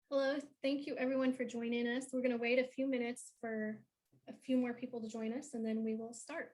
Hello, thank you everyone for joining us. We're going to wait a few minutes for a few more people to join us, and then we will start.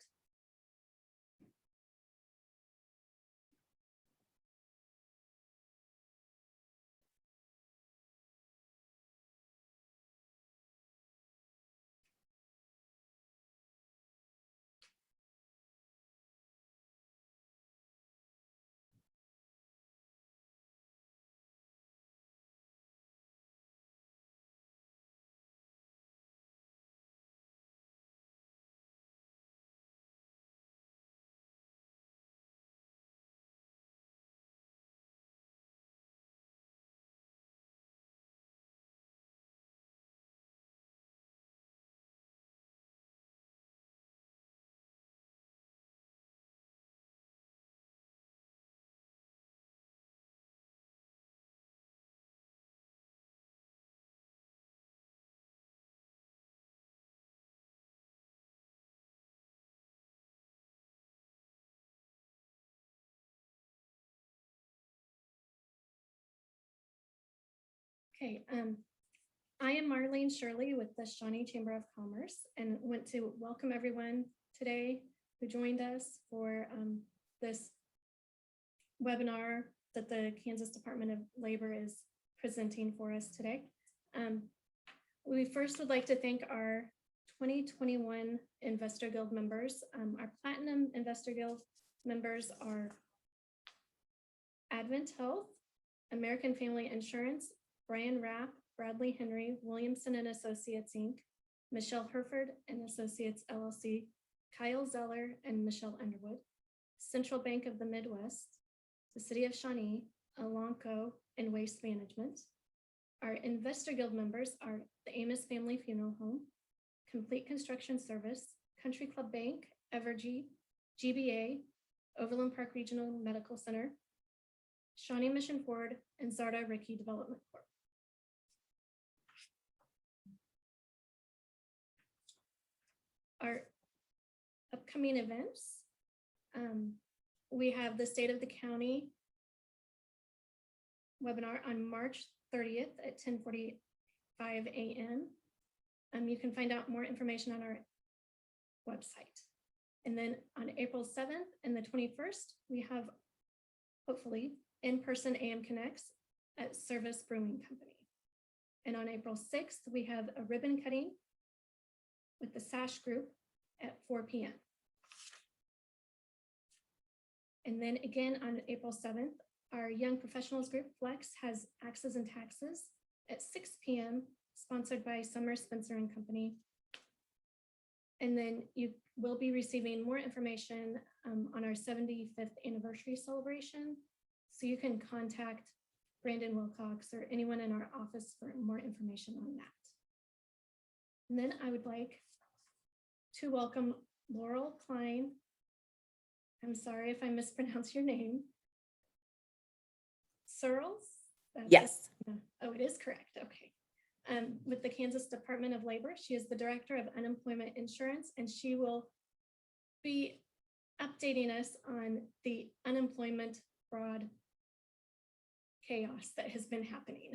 Okay, I am Marlene Shirley with the Shawnee Chamber of Commerce and want to welcome everyone today who joined us for this webinar that the Kansas Department of Labor is presenting for us today. We first would like to thank our 2021 Investor Guild members. Our Platinum Investor Guild members are Advent Health, American Family Insurance, Brian Rapp, Bradley Henry, Williamson and Associates, Inc., Michelle Herford and Associates, LLC, Kyle Zeller and Michelle Underwood, Central Bank of the Midwest, the City of Shawnee, Elanco, and Waste Management. Our Investor Guild members are the Amos Family Funeral Home, Complete Construction Service, Country Club Bank, Evergy, GBA, Overland Park Regional Medical Center, Shawnee Mission Ford, and Zarda Rickey Development Corp. Our upcoming events, we have the State of the County webinar on March 30th at 10:45 a.m. You can find out more information on our website. And then on April 7th and the 21st, we have hopefully in-person AM Connects at Service Brewing Company. And on April 6th, we have a ribbon cutting with the SASH group at 4 p.m. And then again on April 7th, our Young Professionals group Flex has Axes and Taxes at 6 p.m. sponsored by Summer Spencer and Company. And then you will be receiving more information on our 75th anniversary celebration. So you can contact Brandon Wilcox or anyone in our office for more information on that. And then I would like to welcome Laurel Klein. I'm sorry if I mispronounce your name. Searles? Yes. Oh, it is correct. Okay. With the Kansas Department of Labor. She is the Director of Unemployment Insurance, and she will be updating us on the unemployment fraud chaos that has been happening.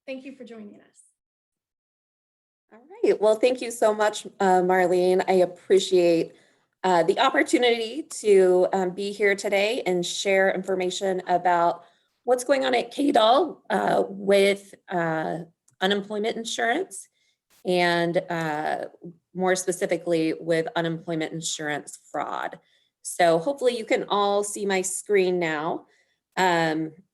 Thank you for joining us. All right. Well, thank you so much, Marlene. I appreciate the opportunity to be here today and share information about what's going on at KDOL with unemployment insurance and more specifically with unemployment insurance fraud. So hopefully you can all see my screen now.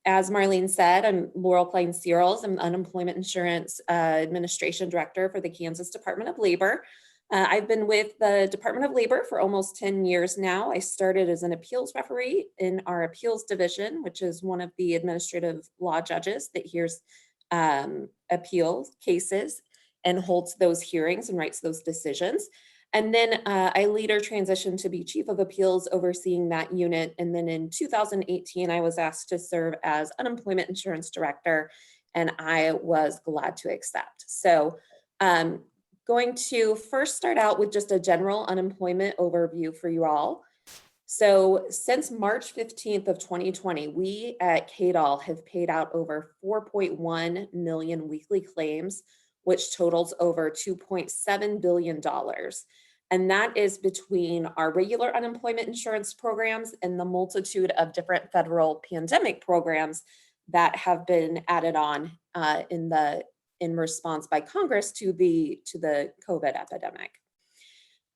As Marlene said, I'm Laurel Klein Searles. I'm the Unemployment Insurance Administration Director for the Kansas Department of Labor. I've been with the Department of Labor for almost 10 years now. I started as an appeals referee in our appeals division, which is one of the administrative law judges that hears appeal cases and holds those hearings and writes those decisions. And then I later transitioned to be Chief of Appeals overseeing that unit. And then in 2018, I was asked to serve as Unemployment Insurance Director, and I was glad to accept. So going to first start out with just a general unemployment overview for you all. So since March 15th of 2020, we at KDOL have paid out over 4.1 million weekly claims, which totals over $2.7 billion. And that is between our regular unemployment insurance programs and the multitude of different federal pandemic programs that have been added on in response by Congress to the COVID epidemic.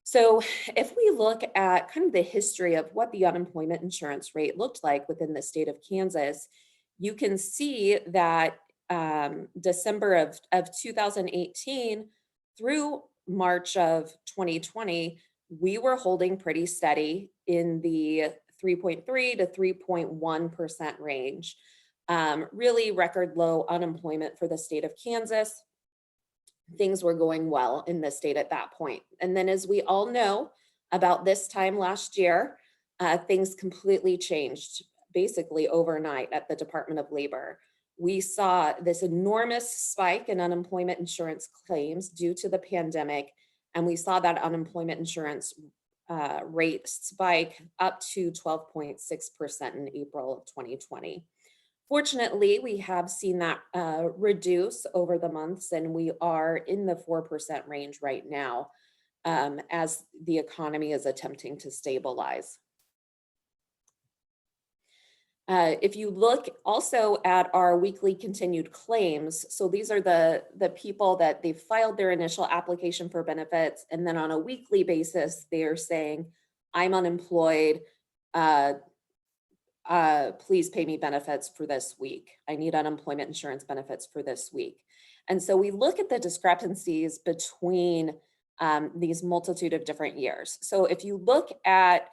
So if we look at kind of the history of what the unemployment insurance rate looked like within the state of Kansas, you can see that December of 2018 through March of 2020, we were holding pretty steady in the 3.3 to 3.1% range. Really record low unemployment for the state of Kansas. Things were going well in the state at that point. And then, as we all know, about this time last year, things completely changed basically overnight at the Department of Labor. We saw this enormous spike in unemployment insurance claims due to the pandemic, and we saw that unemployment insurance rate spike up to 12.6% in April of 2020. Fortunately, we have seen that reduce over the months, and we are in the 4% range right now as the economy is attempting to stabilize. If you look also at our weekly continued claims, so these are the people that they filed their initial application for benefits, and then on a weekly basis, they are saying, I'm unemployed, please pay me benefits for this week. I need unemployment insurance benefits for this week. And so we look at the discrepancies between these multitude of different years. So if you look at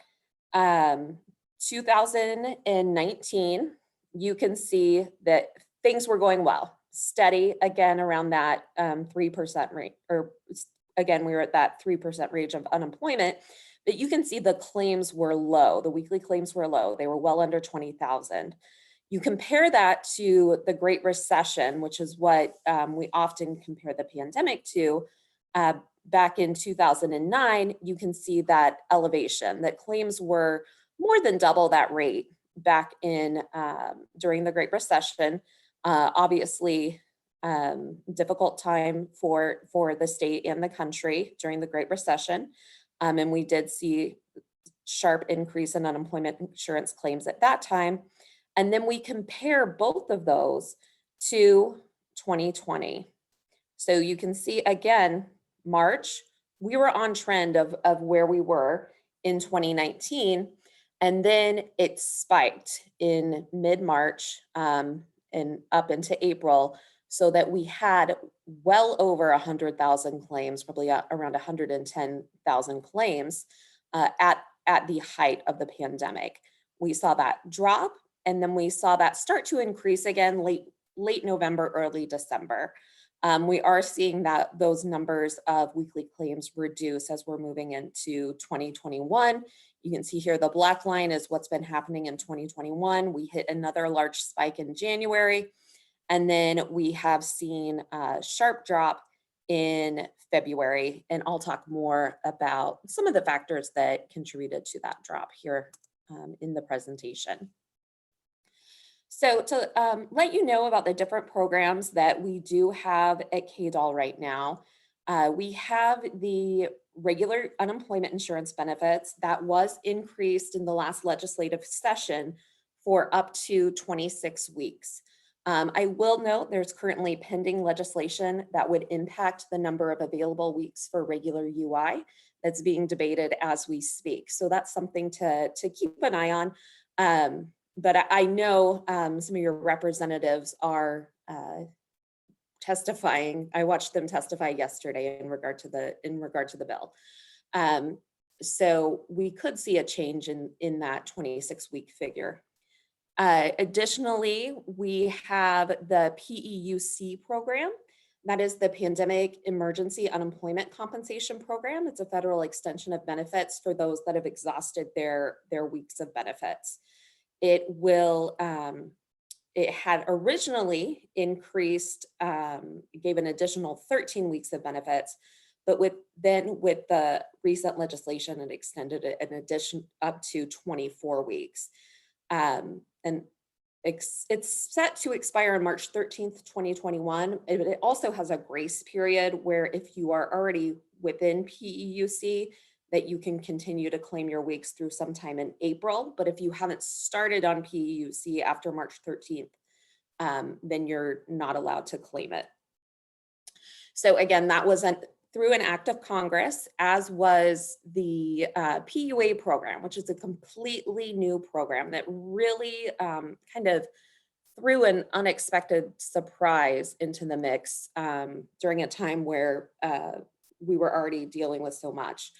2019, you can see that things were going well, steady again around that 3% rate, or again, we were at that 3% range of unemployment. But you can see the claims were low. The weekly claims were low. They were well under 20,000. You compare that to the Great Recession, which is what we often compare the pandemic to. Back in 2009, you can see that elevation, that claims were more than double that rate back in during the Great Recession. Obviously, difficult time for the state and the country during the Great Recession. And we did see sharp increase in unemployment insurance claims at that time. And then we compare both of those to 2020. So you can see again, March, we were on trend of where we were in 2019. And then it spiked in mid-March and up into April, so that we had well over 100,000 claims, probably around 110,000 claims at the height of the pandemic. We saw that drop, and then we saw that start to increase again late November, early December. We are seeing that those numbers of weekly claims reduce as we're moving into 2021. You can see here the black line is what's been happening in 2021. We hit another large spike in January. And then we have seen a sharp drop in February, and I'll talk more about some of the factors that contributed to that drop here in the presentation. So to let you know about the different programs that we do have at KDOL right now, we have the regular unemployment insurance benefits that was increased in the last legislative session for up to 26 weeks. I will note there's currently pending legislation that would impact the number of available weeks for regular UI that's being debated as we speak. So that's something to keep an eye on. But I know some of your representatives are testifying. I watched them testify yesterday in regard to the bill. So we could see a change in that 26-week figure. Additionally, we have the PEUC program. That is the Pandemic Emergency Unemployment Compensation Program. It's a federal extension of benefits for those that have exhausted their weeks of benefits. It had originally increased, gave an additional 13 weeks of benefits, but with the recent legislation, it extended it an addition up to 24 weeks. And it's set to expire on March 13th, 2021. It also has a grace period where if you are already within PEUC, that you can continue to claim your weeks through sometime in April. But if you haven't started on PEUC after March 13th, then you're not allowed to claim it. So again, that was through an act of Congress, as was the PUA program, which is a completely new program that really kind of threw an unexpected surprise into the mix during a time where we were already dealing with so much.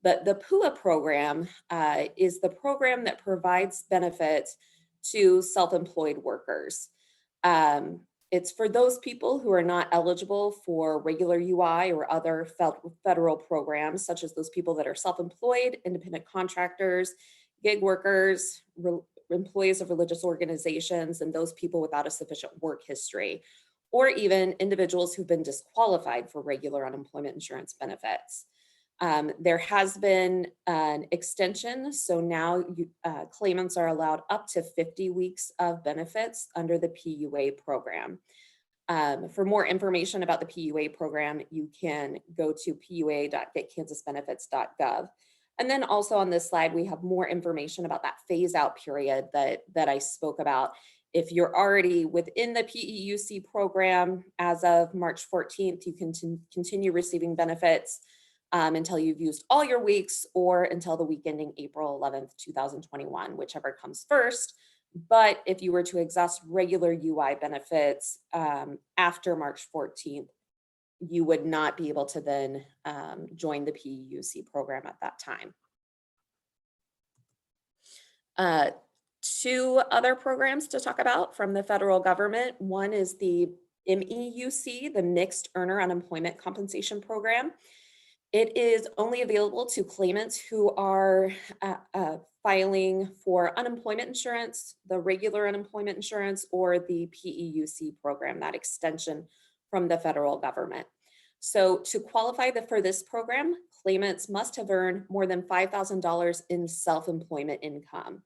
But the PUA program is the program that provides benefits to self-employed workers. It's for those people who are not eligible for regular UI or other federal programs, such as those people that are self-employed, independent contractors, gig workers, employees of religious organizations, and those people without a sufficient work history, or even individuals who've been disqualified for regular unemployment insurance benefits. There has been an extension, so now claimants are allowed up to 50 weeks of benefits under the PUA program. For more information about the PUA program, you can go to pua.getkansasbenefits.gov. And then also on this slide, we have more information about that phase out period that I spoke about. If you're already within the PEUC program as of March 14th, you can continue receiving benefits until you've used all your weeks or until the week ending April 11th, 2021, whichever comes first. But if you were to exhaust regular UI benefits after March 14th, you would not be able to then join the PEUC program at that time. Two other programs to talk about from the federal government. One is the MEUC, the Mixed Earner Unemployment Compensation Program. It is only available to claimants who are filing for unemployment insurance, the regular unemployment insurance, or the PEUC program, that extension from the federal government. So to qualify for this program, claimants must have earned more than $5,000 in self-employment income.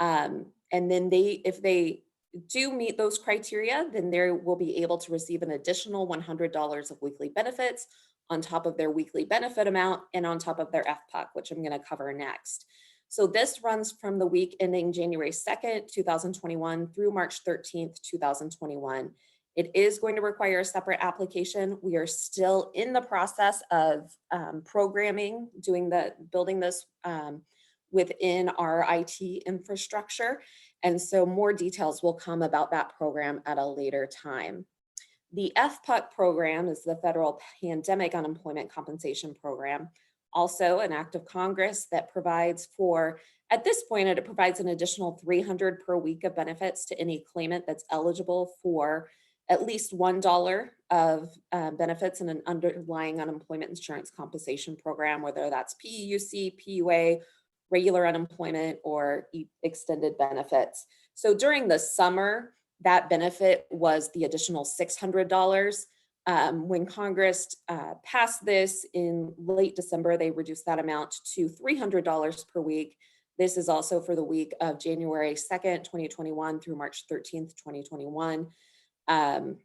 And then if they do meet those criteria, then they will be able to receive an additional $100 of weekly benefits on top of their weekly benefit amount and on top of their FPUC, which I'm going to cover next. So this runs from the week ending January 2nd, 2021 through March 13th, 2021. It is going to require a separate application. We are still in the process of building this within our IT infrastructure. And so more details will come about that program at a later time. The FPUC program is the Federal Pandemic Unemployment Compensation Program, also an act of Congress that provides for, at this point, it provides an additional $300 per week of benefits to any claimant that's eligible for at least $1 of benefits in an underlying unemployment insurance compensation program, whether that's PEUC, PUA, regular unemployment, or extended benefits. So during the summer, that benefit was the additional $600. When Congress passed this in late December, they reduced that amount to $300 per week. This is also for the week of January 2nd, 2021 through March 13th, 2021. And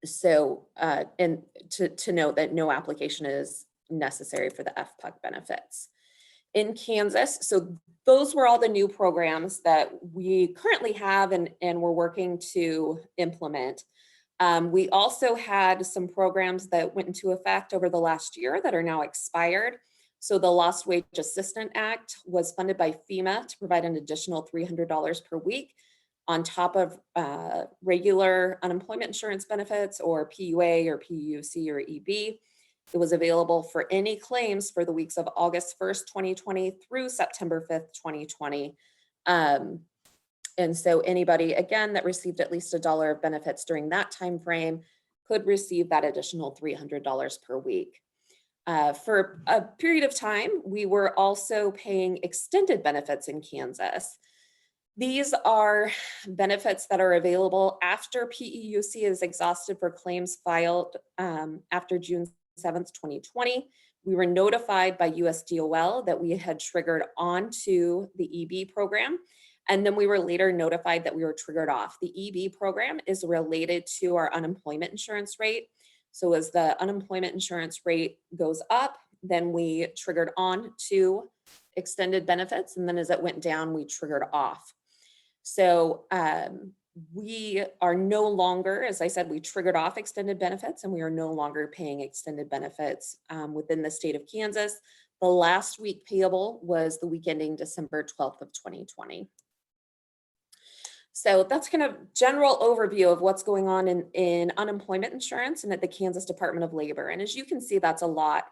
to note that no application is necessary for the FPUC benefits. In Kansas, so those were all the new programs that we currently have and we're working to implement. We also had some programs that went into effect over the last year that are now expired. So the Lost Wage Assistance Act was funded by FEMA to provide an additional $300 per week on top of regular unemployment insurance benefits or PUA or PUC or EB. It was available for any claims for the weeks of August 1st, 2020 through September 5th, 2020. And so anybody, again, that received at least $1 of benefits during that time frame could receive that additional $300 per week. For a period of time, we were also paying extended benefits in Kansas. These are benefits that are available after PEUC is exhausted for claims filed after June 27th, 2020. We were notified by USDOL that we had triggered onto the EB program. And then we were later notified that we were triggered off. The EB program is related to our unemployment insurance rate. So as the unemployment insurance rate goes up, then we triggered on to extended benefits. And then as it went down, we triggered off. So we are no longer, as I said, we triggered off extended benefits and we are no longer paying extended benefits within the state of Kansas. The last week payable was the week ending December 12th of 2020. So that's kind of general overview of what's going on in unemployment insurance and at the Kansas Department of Labor. And as you can see, that's a lot.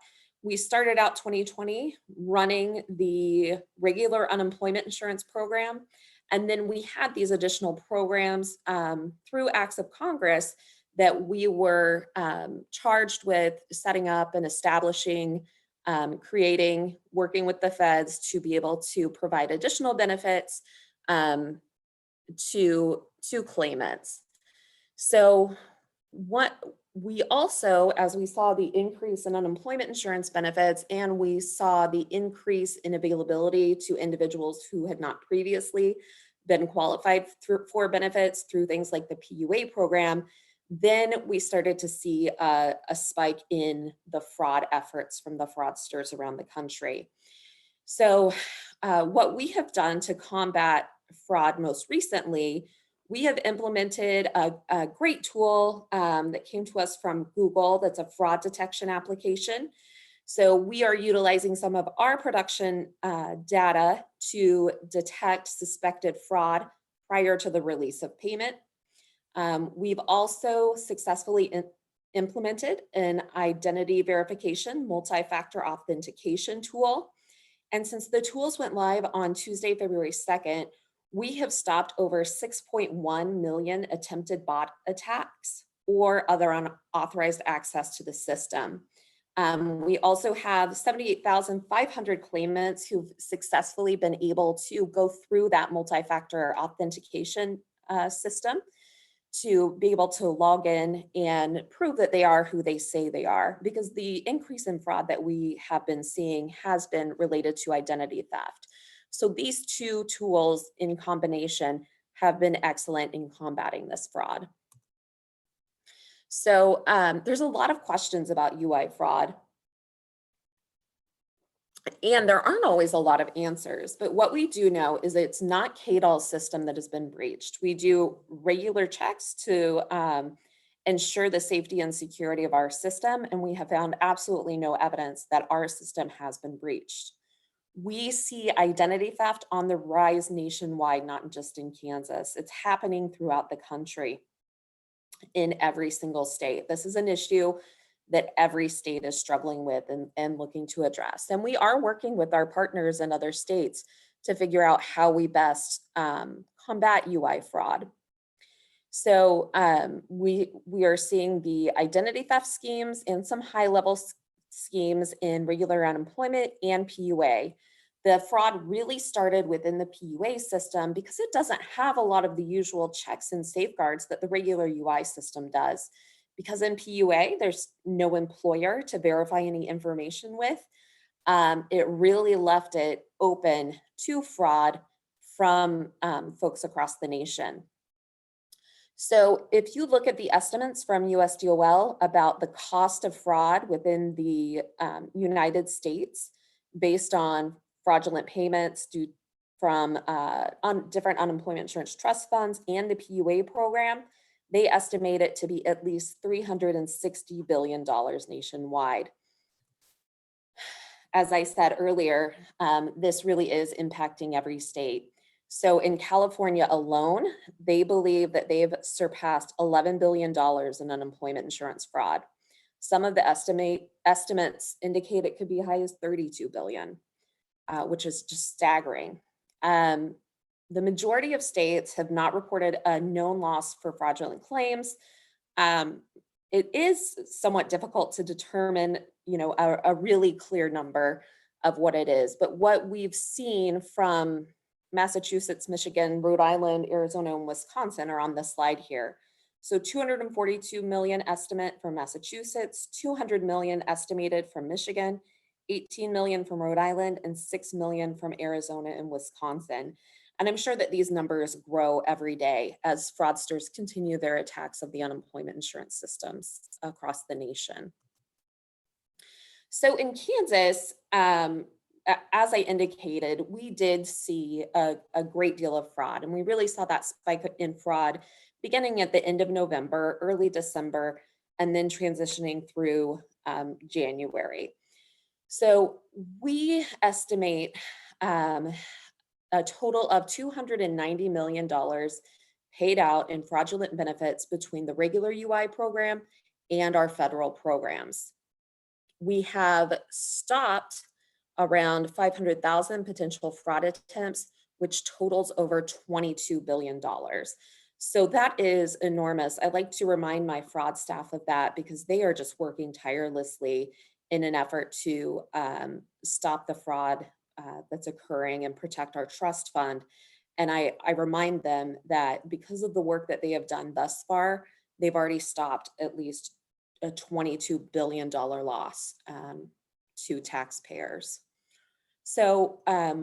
We started out 2020 running the regular unemployment insurance program. And then we had these additional programs through acts of Congress that we were charged with setting up and establishing, creating, working with the feds to be able to provide additional benefits to claimants. So what we also, as we saw the increase in unemployment insurance benefits and we saw the increase in availability to individuals who had not previously been qualified for benefits through things like the PUA program, then we started to see a spike in the fraud efforts from the fraudsters around the country. So what we have done to combat fraud most recently, we have implemented a great tool that came to us from Google that's a fraud detection application. So we are utilizing some of our production data to detect suspected fraud prior to the release of payment. We've also successfully implemented an identity verification multi-factor authentication tool. And since the tools went live on Tuesday, February 2nd, we have stopped over 6.1 million attempted bot attacks or other unauthorized access to the system. We also have 78,500 claimants who've successfully been able to go through that multi-factor authentication system to be able to log in and prove that they are who they say they are, because the increase in fraud that we have been seeing has been related to identity theft. So these two tools in combination have been excellent in combating this fraud. So there's a lot of questions about UI fraud. And there aren't always a lot of answers, but what we do know is it's not KDOL's system that has been breached. We do regular checks to ensure the safety and security of our system, and we have found absolutely no evidence that our system has been breached. We see identity theft on the rise nationwide, not just in Kansas. It's happening throughout the country in every single state. This is an issue that every state is struggling with and looking to address. And we are working with our partners in other states to figure out how we best combat UI fraud. So we are seeing the identity theft schemes and some high-level schemes in regular unemployment and PUA. The fraud really started within the PUA system because it doesn't have a lot of the usual checks and safeguards that the regular UI system does. Because in PUA, there's no employer to verify any information with. It really left it open to fraud from folks across the nation. So if you look at the estimates from USDOL about the cost of fraud within the United States based on fraudulent payments due from different unemployment insurance trust funds and the PUA program, they estimate it to be at least $360 billion nationwide. As I said earlier, this really is impacting every state. So in California alone, they believe that they've surpassed $11 billion in unemployment insurance fraud. Some of the estimates indicate it could be as high as 32 billion, which is just staggering. The majority of states have not reported a known loss for fraudulent claims. It is somewhat difficult to determine, a really clear number of what it is. But what we've seen from Massachusetts, Michigan, Rhode Island, Arizona, and Wisconsin are on the slide here. So 242 million estimate from Massachusetts, 200 million estimated from Michigan, 18 million from Rhode Island, and 6 million from Arizona and Wisconsin. And I'm sure that these numbers grow every day as fraudsters continue their attacks of the unemployment insurance systems across the nation. So in Kansas, as I indicated, we did see a great deal of fraud, and we really saw that spike in fraud beginning at the end of November, early December, and then transitioning through January. So we estimate a total of $290 million paid out in fraudulent benefits between the regular UI program and our federal programs. We have stopped around 500,000 potential fraud attempts, which totals over $22 billion. So that is enormous. I like to remind my fraud staff of that because they are just working tirelessly in an effort to stop the fraud that's occurring and protect our trust fund. And I remind them that because of the work that they have done thus far, they've already stopped at least a $22 billion loss to taxpayers. So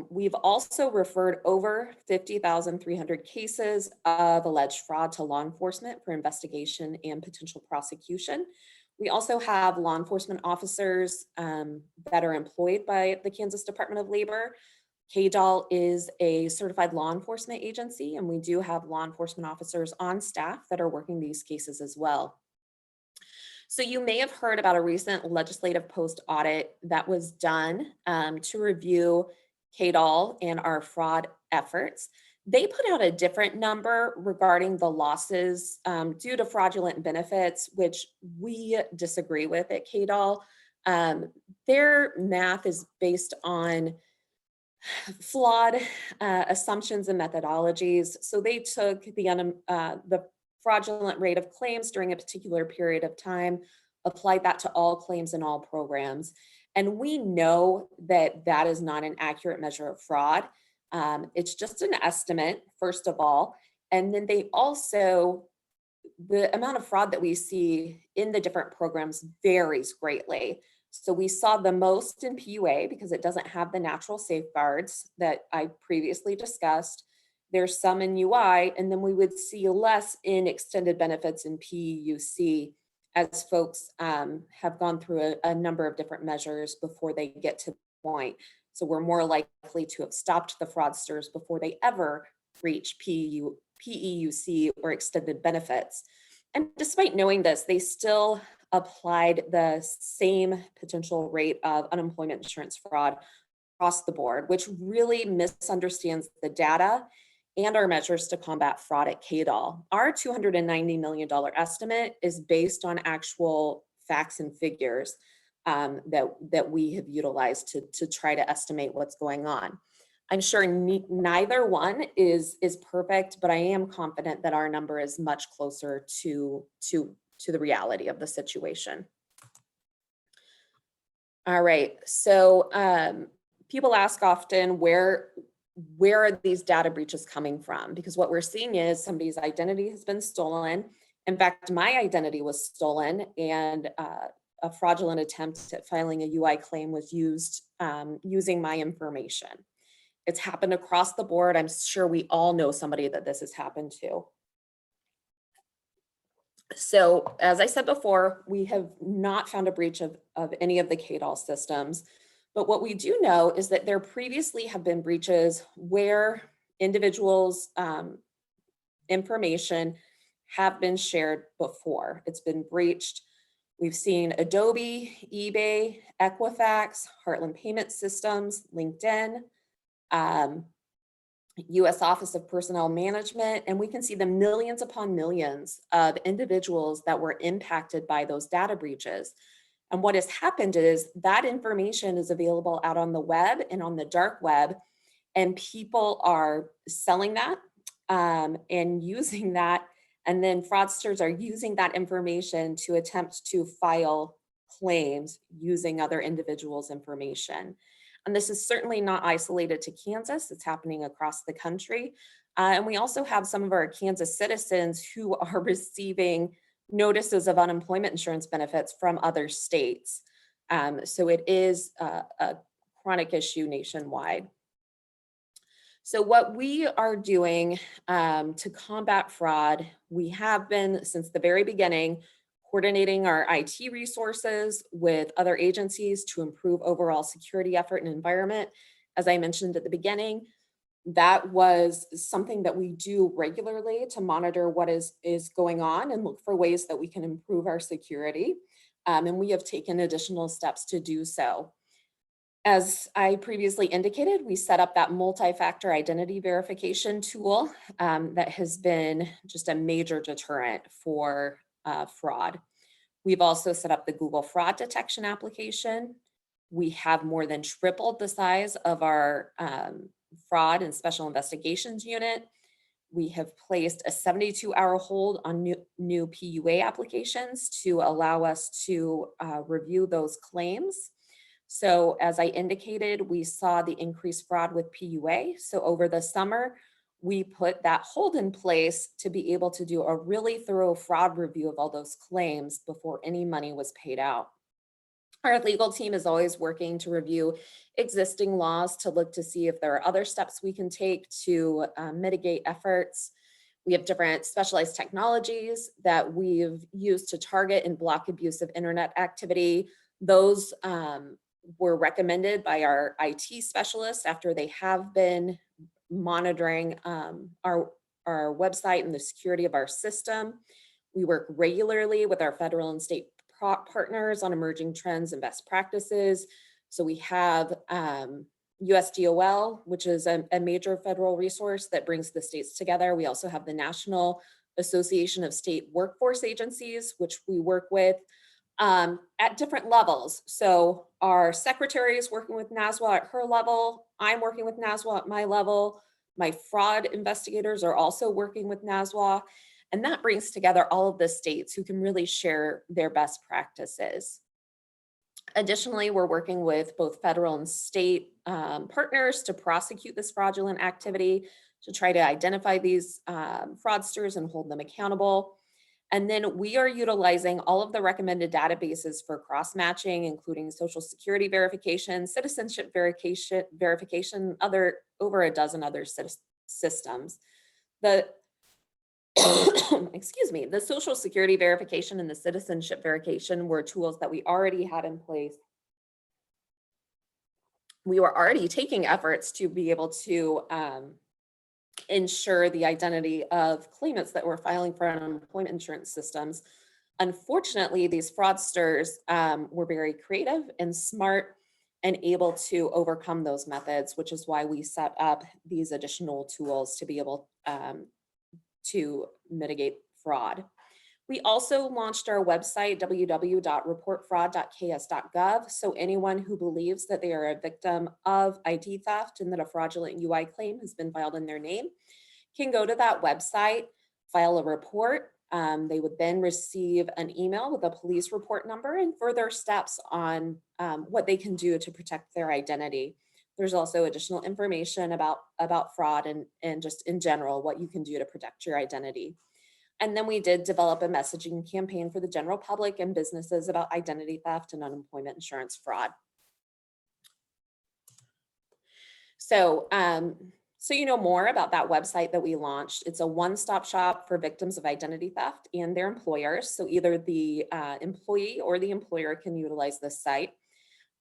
we've also referred over 50,300 cases of alleged fraud to law enforcement for investigation and potential prosecution. We also have law enforcement officers that are employed by the Kansas Department of Labor. KDOL is a certified law enforcement agency, and we do have law enforcement officers on staff that are working these cases as well. So you may have heard about a recent legislative post audit that was done to review KDOL and our fraud efforts. They put out a different number regarding the losses due to fraudulent benefits, which we disagree with at KDOL. Their math is based on flawed assumptions and methodologies. So they took the fraudulent rate of claims during a particular period of time, applied that to all claims in all programs. And we know that that is not an accurate measure of fraud. It's just an estimate, first of all. And then they also, the amount of fraud that we see in the different programs varies greatly. So we saw the most in PUA because it doesn't have the natural safeguards that I previously discussed. There's some in UI, and then we would see less in extended benefits in PEUC as folks have gone through a number of different measures before they get to the point. So we're more likely to have stopped the fraudsters before they ever reach PEUC or extended benefits. And despite knowing this, they still applied the same potential rate of unemployment insurance fraud across the board, which really misunderstands the data and our measures to combat fraud at KDOL. Our $290 million estimate is based on actual facts and figures that we have utilized to try to estimate what's going on. I'm sure neither one is perfect, but I am confident that our number is much closer to the reality of the situation. All right, so people ask often where are these data breaches coming from? Because what we're seeing is somebody's identity has been stolen. In fact, my identity was stolen, and a fraudulent attempt at filing a UI claim was used using my information. It's happened across the board. I'm sure we all know somebody that this has happened to. So as I said before, we have not found a breach of any of the KDOL systems. But what we do know is that there previously have been breaches where individuals' information have been shared before. It's been breached. We've seen Adobe, eBay, Equifax, Heartland Payment Systems, LinkedIn, U.S. Office of Personnel Management, and we can see the millions upon millions of individuals that were impacted by those data breaches. And what has happened is that information is available out on the web and on the dark web, and people are selling that and using that. And then fraudsters are using that information to attempt to file claims using other individuals' information. And this is certainly not isolated to Kansas. It's happening across the country. And we also have some of our Kansas citizens who are receiving notices of unemployment insurance benefits from other states. So it is a chronic issue nationwide. So what we are doing to combat fraud, we have been since the very beginning coordinating our IT resources with other agencies to improve overall security effort and environment. As I mentioned at the beginning, that was something that we do regularly to monitor what is going on and look for ways that we can improve our security. And we have taken additional steps to do so. As I previously indicated, we set up that multi-factor identity verification tool that has been just a major deterrent for fraud. We've also set up the Google fraud detection application. We have more than tripled the size of our fraud and special investigations unit. We have placed a 72-hour hold on new PUA applications to allow us to review those claims. So as I indicated, we saw the increased fraud with PUA. So over the summer, we put that hold in place to be able to do a really thorough fraud review of all those claims before any money was paid out. Our legal team is always working to review existing laws to look to see if there are other steps we can take to mitigate efforts. We have different specialized technologies that we've used to target and block abusive internet activity. Those were recommended by our IT specialists after they have been monitoring our website and the security of our system. We work regularly with our federal and state partners on emerging trends and best practices. So we have USDOL, which is a major federal resource that brings the states together. We also have the National Association of State Workforce Agencies, which we work with at different levels. So our secretary is working with NASWA at her level. I'm working with NASWA at my level. My fraud investigators are also working with NASWA. And that brings together all of the states who can really share their best practices. Additionally, we're working with both federal and state partners to prosecute this fraudulent activity, to try to identify these fraudsters and hold them accountable. And then we are utilizing all of the recommended databases for cross-matching, including Social Security verification, citizenship verification, over a dozen other systems. The excuse me, the Social Security verification and the citizenship verification were tools that we already had in place. We were already taking efforts to be able to ensure the identity of claimants that were filing for unemployment insurance systems. Unfortunately, these fraudsters were very creative and smart and able to overcome those methods, which is why we set up these additional tools to be able to mitigate fraud. We also launched our website, www.reportfraud.ks.gov. So anyone who believes that they are a victim of ID theft and that a fraudulent UI claim has been filed in their name can go to that website, file a report. They would then receive an email with a police report number and further steps on what they can do to protect their identity. There's also additional information about fraud and just in general, what you can do to protect your identity. And then we did develop a messaging campaign for the general public and businesses about identity theft and unemployment insurance fraud. So, so you know more about that website that we launched. It's a one-stop shop for victims of identity theft and their employers. So either the employee or the employer can utilize this site.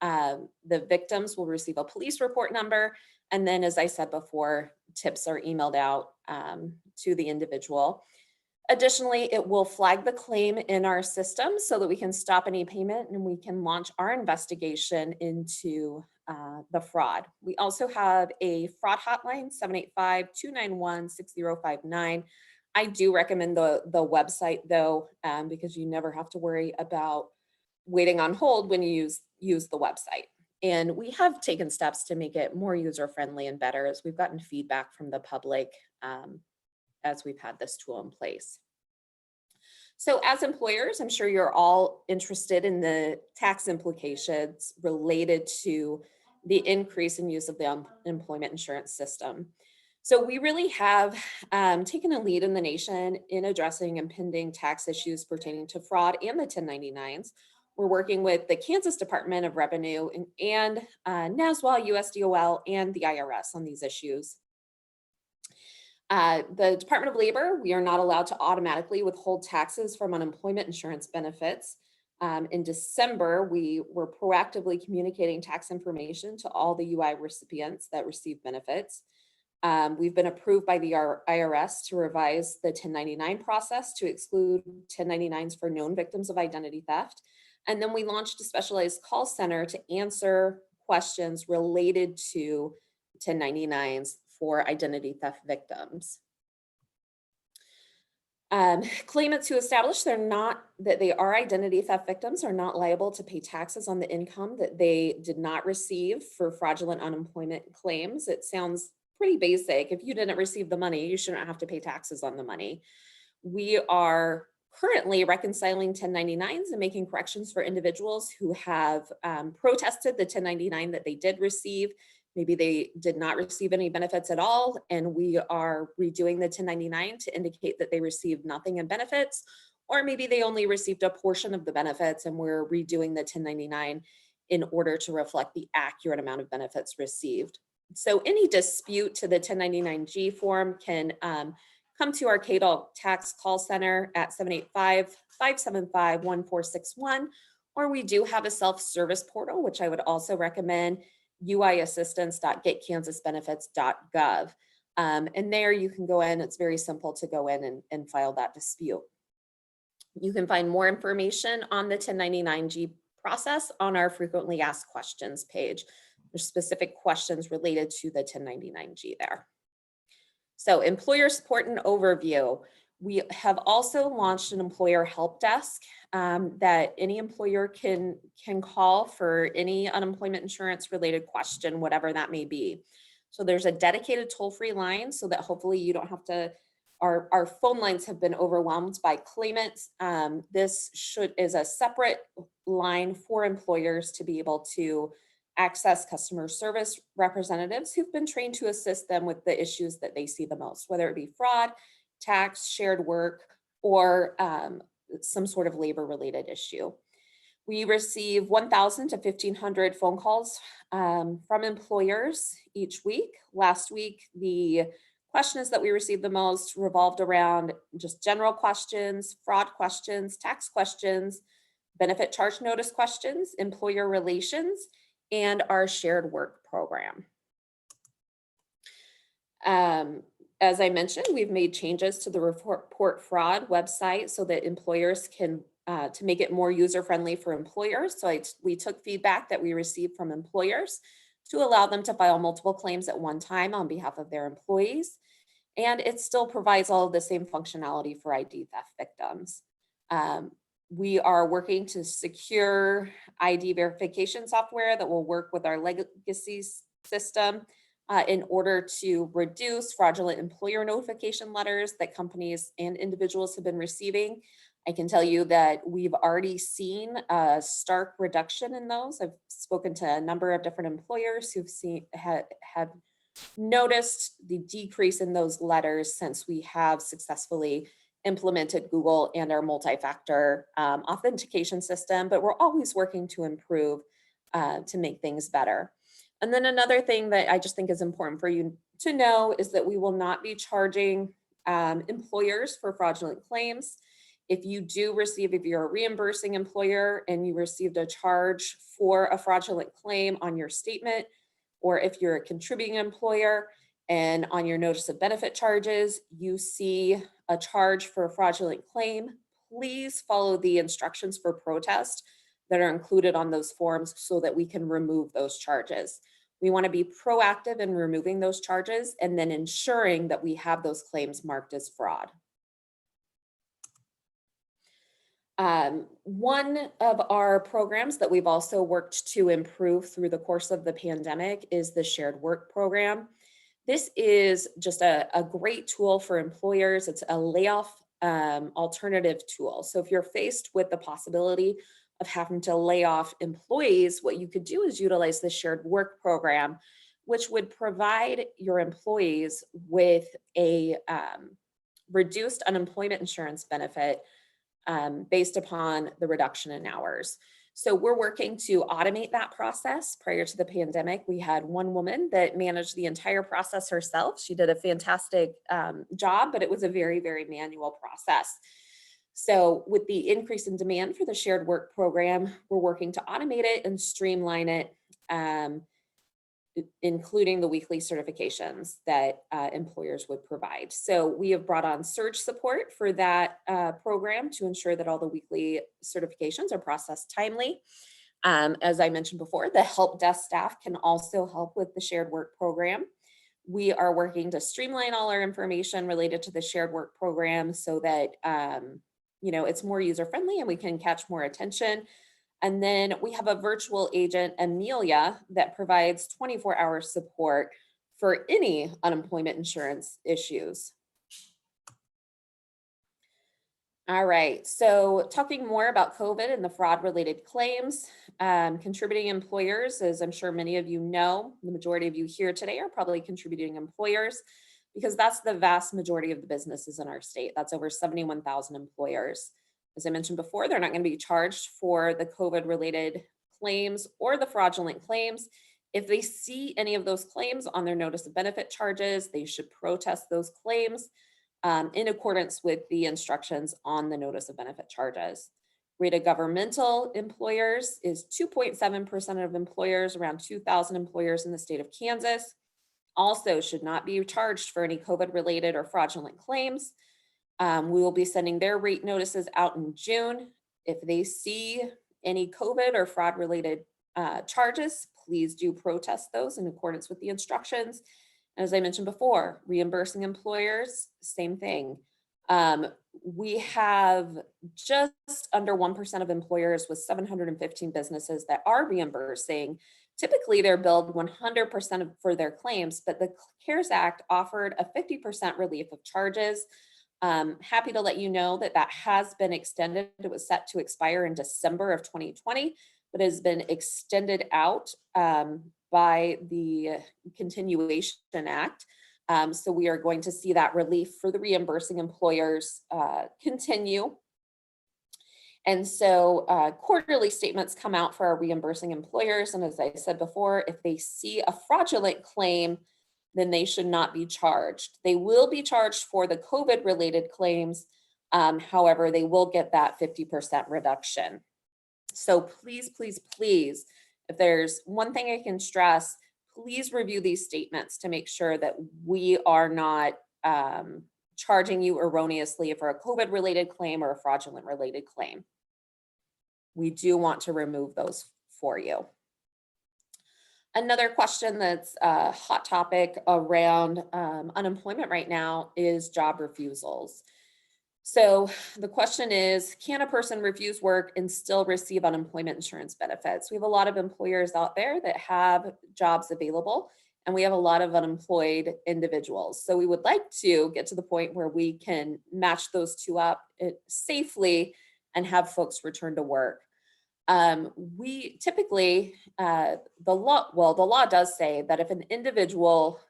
The victims will receive a police report number. And then, as I said before, tips are emailed out to the individual. Additionally, it will flag the claim in our system so that we can stop any payment and we can launch our investigation into the fraud. We also have a fraud hotline, 785-291-6059. I do recommend the website though, because you never have to worry about waiting on hold when you use the website. And we have taken steps to make it more user-friendly and better as we've gotten feedback from the public as we've had this tool in place. So as employers, I'm sure you're all interested in the tax implications related to the increase in use of the employment insurance system. So we really have taken a lead in the nation in addressing impending tax issues pertaining to fraud and the 1099s. We're working with the Kansas Department of Revenue and NASWA, USDOL, and the IRS on these issues. The Department of Labor, we are not allowed to automatically withhold taxes from unemployment insurance benefits. In December, we were proactively communicating tax information to all the UI recipients that receive benefits. We've been approved by the IRS to revise the 1099 process to exclude 1099s for known victims of identity theft. And then we launched a specialized call center to answer questions related to 1099s for identity theft victims. Claimants who establish that they are identity theft victims are not liable to pay taxes on the income that they did not receive for fraudulent unemployment claims. It sounds pretty basic. If you didn't receive the money, you shouldn't have to pay taxes on the money. We are currently reconciling 1099s and making corrections for individuals who have protested the 1099 that they did receive. Maybe they did not receive any benefits at all, and we are redoing the 1099 to indicate that they received nothing in benefits, or maybe they only received a portion of the benefits and we're redoing the 1099 in order to reflect the accurate amount of benefits received. So any dispute to the 1099-G form can come to our KDOL tax call center at 785-575-1461, or we do have a self-service portal, which I would also recommend, uiassistance.getkansasbenefits.gov. And there you can go in, it's very simple to go in and file that dispute. You can find more information on the 1099-G process on our frequently asked questions page. There's specific questions related to the 1099-G there. So employer support and overview. We have also launched an employer help desk that any employer can call for any unemployment insurance related question, whatever that may be. So there's a dedicated toll-free line so that hopefully you don't have to, our phone lines have been overwhelmed by claimants. This is a separate line for employers to be able to access customer service representatives who've been trained to assist them with the issues that they see the most, whether it be fraud, tax, shared work, or some sort of labor related issue. We receive 1,000 to 1,500 phone calls from employers each week. Last week, the questions that we received the most revolved around just general questions, fraud questions, tax questions, benefit charge notice questions, employer relations, and our shared work program. As I mentioned, we've made changes to the report fraud website so that employers can, to make it more user-friendly for employers. So we took feedback that we received from employers to allow them to file multiple claims at one time on behalf of their employees. And it still provides all of the same functionality for ID theft victims. We are working to secure ID verification software that will work with our legacy system in order to reduce fraudulent employer notification letters that companies and individuals have been receiving. I can tell you that we've already seen a stark reduction in those. I've spoken to a number of different employers who've have noticed the decrease in those letters since we have successfully implemented Google and our multi-factor authentication system, but we're always working to improve to make things better. And then another thing that I just think is important for you to know is that we will not be charging employers for fraudulent claims. If you're a reimbursing employer and you received a charge for a fraudulent claim on your statement, or if you're a contributing employer and on your notice of benefit charges, you see a charge for a fraudulent claim, please follow the instructions for protest that are included on those forms so that we can remove those charges. We want to be proactive in removing those charges and then ensuring that we have those claims marked as fraud. One of our programs that we've also worked to improve through the course of the pandemic is the shared work program. This is just a great tool for employers. It's a layoff alternative tool. So if you're faced with the possibility of having to lay off employees, what you could do is utilize the shared work program which would provide your employees with a reduced unemployment insurance benefit based upon the reduction in hours. So we're working to automate that process. Prior to the pandemic, we had one woman that managed the entire process herself. She did a fantastic job, but it was a very, very manual process. So with the increase in demand for the shared work program, we're working to automate it and streamline it, including the weekly certifications that employers would provide. So we have brought on surge support for that program to ensure that all the weekly certifications are processed timely. As I mentioned before, the help desk staff can also help with the shared work program. We are working to streamline all our information related to the shared work program so that it's more user friendly and we can catch more attention. And then we have a virtual agent, Amelia, that provides 24-hour support for any unemployment insurance issues. All right, so talking more about COVID and the fraud-related claims, contributing employers, as I'm sure many of you know, the majority of you here today are probably contributing employers because that's the vast majority of the businesses in our state. That's over 71,000 employers. As I mentioned before, they're not going to be charged for the COVID-related claims or the fraudulent claims. If they see any of those claims on their notice of benefit charges, they should protest those claims in accordance with the instructions on the notice of benefit charges. Rate of governmental employers is 2.7% of employers, around 2,000 employers in the state of Kansas. Also should not be charged for any COVID-related or fraudulent claims. We will be sending their rate notices out in June. If they see any COVID or fraud related charges, please do protest those in accordance with the instructions. As I mentioned before, reimbursing employers, same thing. We have just under 1% of employers with 715 businesses that are reimbursing. Typically, they're billed 100% for their claims, but the CARES Act offered a 50% relief of charges. Happy to let you know that that has been extended. It was set to expire in December of 2020, but has been extended out by the Continuation Act. So we are going to see that relief for the reimbursing employers continue. And so quarterly statements come out for our reimbursing employers. And as I said before, if they see a fraudulent claim, then they should not be charged. They will be charged for the COVID-related claims. However, they will get that 50% reduction. So please, please, please, if there's one thing I can stress, please review these statements to make sure that we are not charging you erroneously for a COVID-related claim or a fraudulent-related claim. We do want to remove those for you. Another question that's a hot topic around unemployment right now is job refusals. So the question is, can a person refuse work and still receive unemployment insurance benefits? We have a lot of employers out there that have jobs available, and we have a lot of unemployed individuals. So we would like to get to the point where we can match those two up safely and have folks return to work. We typically, the law does say that if an individual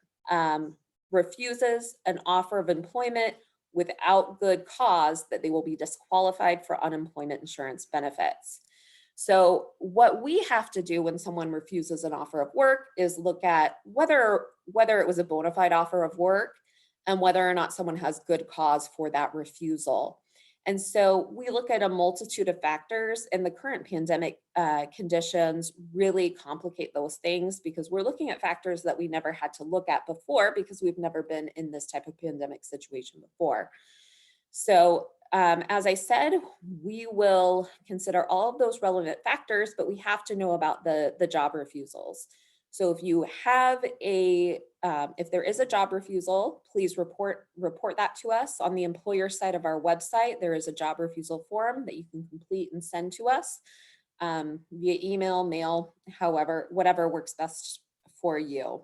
refuses an offer of employment without good cause, that they will be disqualified for unemployment insurance benefits. So what we have to do when someone refuses an offer of work is look at whether it was a bona fide offer of work and whether or not someone has good cause for that refusal. And so we look at a multitude of factors, and the current pandemic conditions really complicate those things because we're looking at factors that we never had to look at before because we've never been in this type of pandemic situation before. So as I said, we will consider all of those relevant factors, but we have to know about the job refusals. So if you have if there is a job refusal, please report that to us on the employer side of our website. There is a job refusal form that you can complete and send to us via email, mail, whatever works best for you.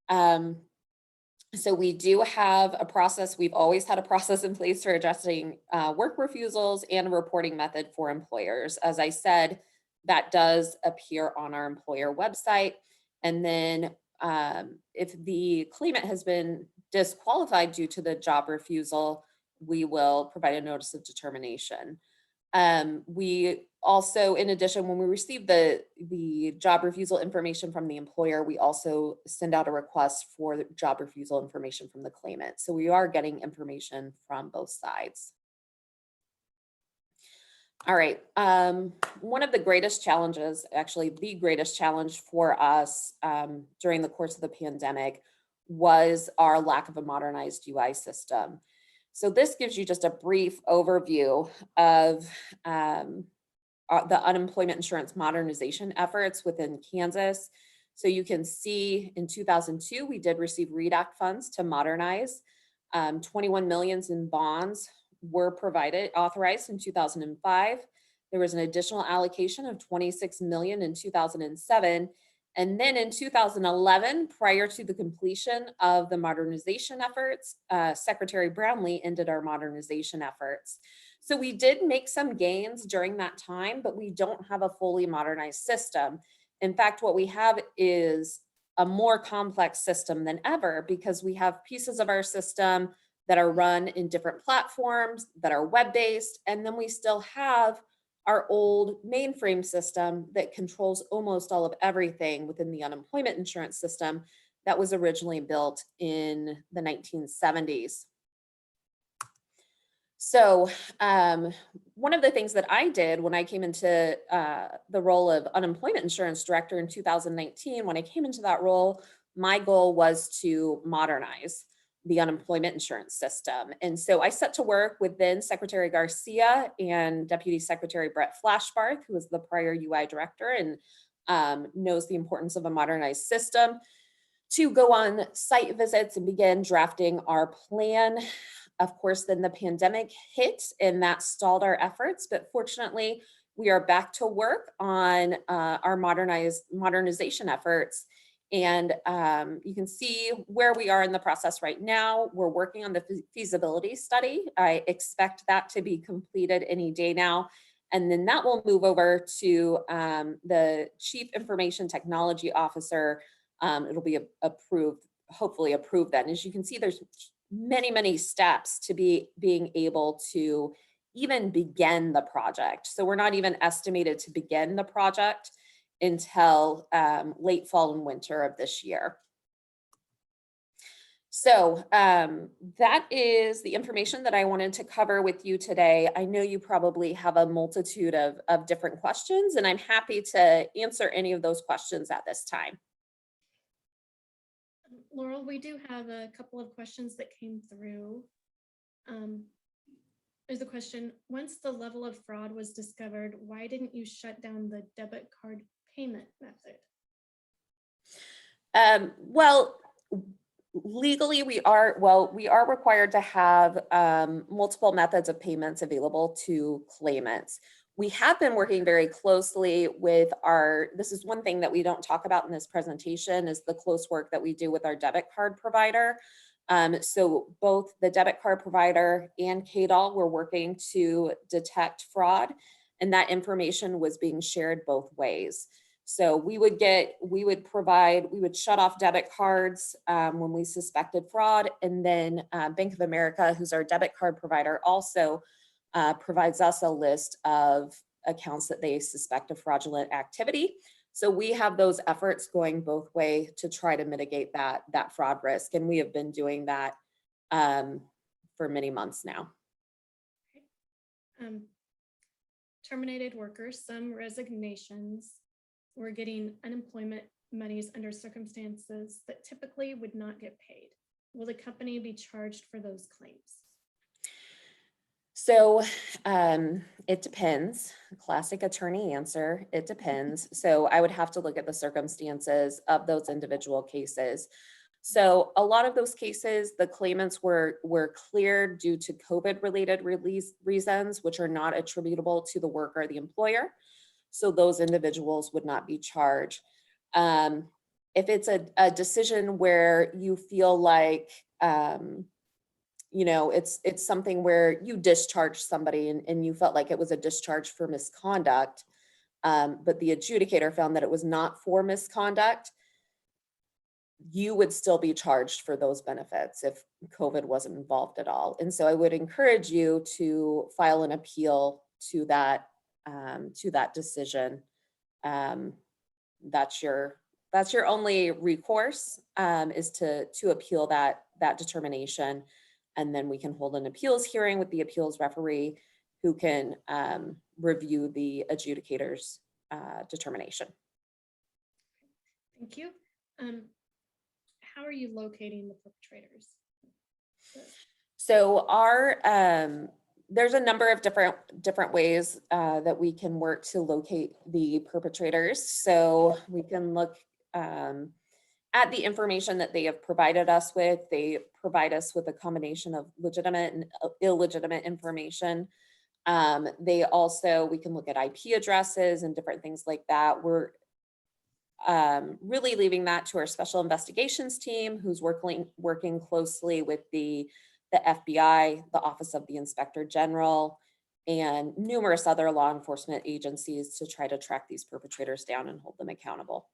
So we do have a process. We've always had a process in place for addressing work refusals and a reporting method for employers. As I said, that does appear on our employer website. And then if the claimant has been disqualified due to the job refusal, we will provide a notice of determination. We also, in addition, when we receive the job refusal information from the employer, we also send out a request for the job refusal information from the claimant. So we are getting information from both sides. All right. One of the greatest challenges, actually the greatest challenge for us during the course of the pandemic was our lack of a modernized UI system. So this gives you just a brief overview of the unemployment insurance modernization efforts within Kansas. So you can see in 2002, we did receive REDAC funds to modernize. 21 millions in bonds were authorized in 2005. There was an additional allocation of 26 million in 2007. And then in 2011, prior to the completion of the modernization efforts, Secretary Brownlee ended our modernization efforts. So we did make some gains during that time, but we don't have a fully modernized system. In fact, what we have is a more complex system than ever because we have pieces of our system that are run in different platforms that are web-based, and then we still have our old mainframe system that controls almost all of everything within the unemployment insurance system that was originally built in the 1970s. So one of the things that I did when I came into the role of unemployment insurance director in 2019, when I came into that role, my goal was to modernize the unemployment insurance system. And so I set to work with then Secretary Garcia and Deputy Secretary Brett Flashbarth, who was the prior UI director and knows the importance of a modernized system, to go on site visits and begin drafting our plan. Of course, then the pandemic hit and that stalled our efforts, but fortunately, we are back to work on our modernization efforts. And you can see where we are in the process right now. We're working on the feasibility study. I expect that to be completed any day now. And then that will move over to the Chief Information Technology Officer. It'll be approved, hopefully approved then. As you can see, there's many steps to being able to even begin the project. So we're not even estimated to begin the project until late fall and winter of this year. So that is the information that I wanted to cover with you today. I know you probably have a multitude of different questions, and I'm happy to answer any of those questions at this time. Laurel, we do have a couple of questions that came through. There's a question, once the level of fraud was discovered, why didn't you shut down the debit card payment method? Well, legally we are required to have multiple methods of payments available to claimants. We have been working very closely with this is one thing that we don't talk about in this presentation, is the close work that we do with our debit card provider. So both the debit card provider and KDOL were working to detect fraud, and that information was being shared both ways. So we would shut off debit cards when we suspected fraud, and then Bank of America, who's our debit card provider, also provides us a list of accounts that they suspect of fraudulent activity. So we have those efforts going both ways to try to mitigate that fraud risk. And we have been doing that for many months now. Terminated workers, some resignations, were getting unemployment monies under circumstances that typically would not get paid. Will the company be charged for those claims? So it depends. Classic attorney answer, it depends. So I would have to look at the circumstances of those individual cases. So a lot of those cases, the claimants were cleared due to COVID-related reasons, which are not attributable to the worker or the employer. So those individuals would not be charged. If it's a decision where you feel like, it's something where you discharged somebody and you felt like it was a discharge for misconduct, but the adjudicator found that it was not for misconduct, you would still be charged for those benefits if COVID wasn't involved at all. And so I would encourage you to file an appeal to that decision. Um, that's your only recourse, is to appeal that determination. And then we can hold an appeals hearing with the appeals referee who can review the adjudicator's determination. Thank you. How are you locating the perpetrators? So there's a number of different ways that we can work to locate the perpetrators. So we can look at the information that they have provided us with. They provide us with a combination of legitimate and illegitimate information. We can look at IP addresses and different things like that. We're really leaving that to our special investigations team, who's working closely with the FBI, the Office of the Inspector General, and numerous other law enforcement agencies to try to track these perpetrators down and hold them accountable.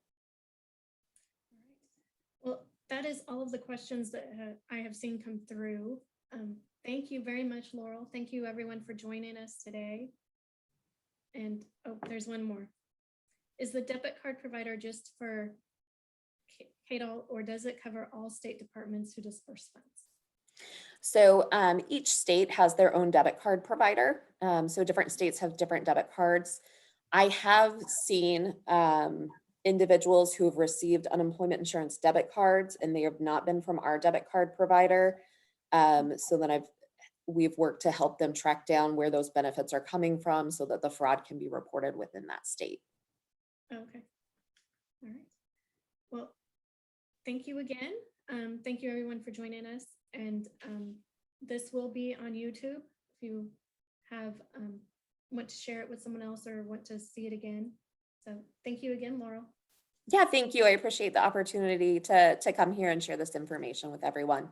Well, that is all of the questions that I have seen come through. Thank you very much, Laurel. Thank you everyone for joining us today. And oh, there's one more. Is the debit card provider just for KDOL, or does it cover all state departments who disperse funds? So each state has their own debit card provider. So different states have different debit cards. I have seen individuals who have received unemployment insurance debit cards, and they have not been from our debit card provider. So then we've worked to help them track down where those benefits are coming from so that the fraud can be reported within that state. Okay. All right. Well, thank you again. Thank you everyone for joining us. And this will be on YouTube if you have want to share it with someone else or want to see it again. So thank you again, Laurel. Yeah, thank you. I appreciate the opportunity to come here and share this information with everyone.